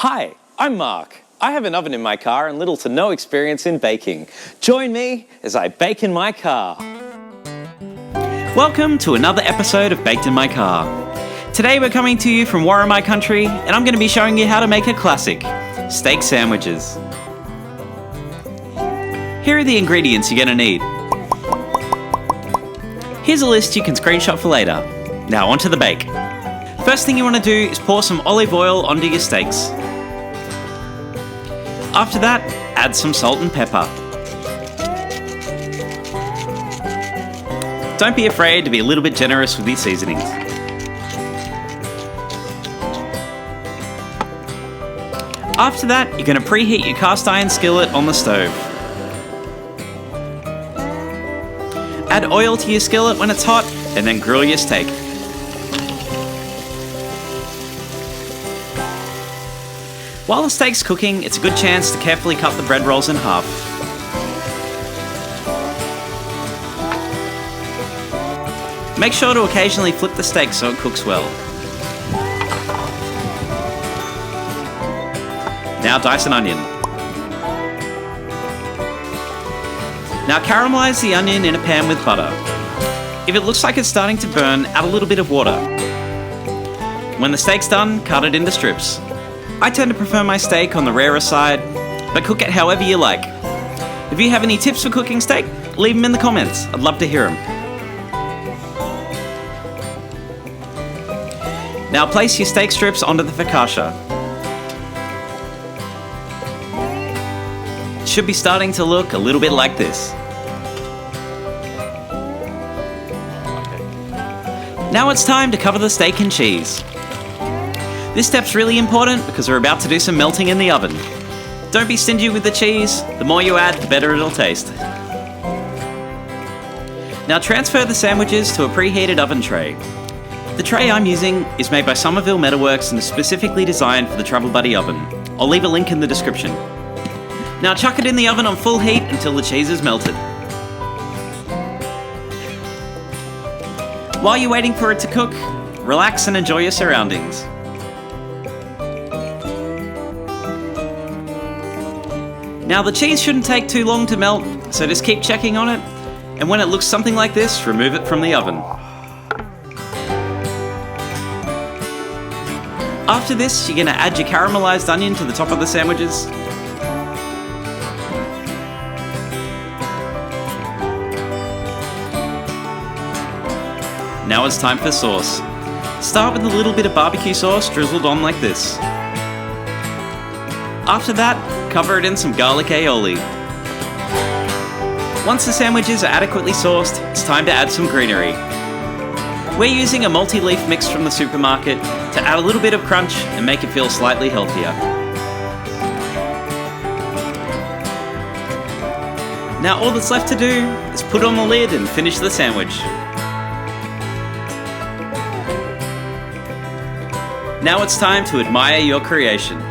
Hi, I'm Mark. I have an oven in my car and little to no experience in baking. Join me as I bake in my car. Welcome to another episode of Baked in My Car. Today we're coming to you from Warramai country and I'm going to be showing you how to make a classic, steak sandwiches. Here are the ingredients you're going to need. Here's a list you can screenshot for later. Now onto the bake. First thing you want to do is pour some olive oil onto your steaks. After that, add some salt and pepper. Don't be afraid to be a little bit generous with your seasonings. After that, you're going to preheat your cast iron skillet on the stove. Add oil to your skillet when it's hot, and then grill your steak. While the steak's cooking, it's a good chance to carefully cut the bread rolls in half. Make sure to occasionally flip the steak so it cooks well. Now dice an onion. Now caramelize the onion in a pan with butter. If it looks like it's starting to burn, add a little bit of water. When the steak's done, cut it into strips. I tend to prefer my steak on the rarer side, but cook it however you like. If you have any tips for cooking steak, leave them in the comments. I'd love to hear them. Now place your steak strips onto the focaccia. It should be starting to look a little bit like this. Now it's time to cover the steak in cheese. This step's really important because we're about to do some melting in the oven. Don't be stingy with the cheese. The more you add, the better it'll taste. Now transfer the sandwiches to a preheated oven tray. The tray I'm using is made by Somerville Metalworks and is specifically designed for the Travel Buddy oven. I'll leave a link in the description. Now chuck it in the oven on full heat until the cheese is melted. While you're waiting for it to cook, relax and enjoy your surroundings. Now the cheese shouldn't take too long to melt, so just keep checking on it, and when it looks something like this, remove it from the oven. After this, you're going to add your caramelized onion to the top of the sandwiches. Now it's time for sauce. Start with a little bit of barbecue sauce drizzled on like this. After that, cover it in some garlic aioli. Once the sandwiches are adequately sauced, it's time to add some greenery. We're using a multi-leaf mix from the supermarket to add a little bit of crunch and make it feel slightly healthier. Now all that's left to do is put on the lid and finish the sandwich. Now it's time to admire your creation.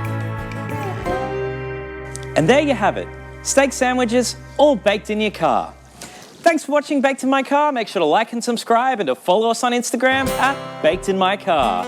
And there you have it, steak sandwiches all baked in your car. Thanks for watching Baked in My Car. Make sure to like and subscribe and to follow us on Instagram at Baked in My Car.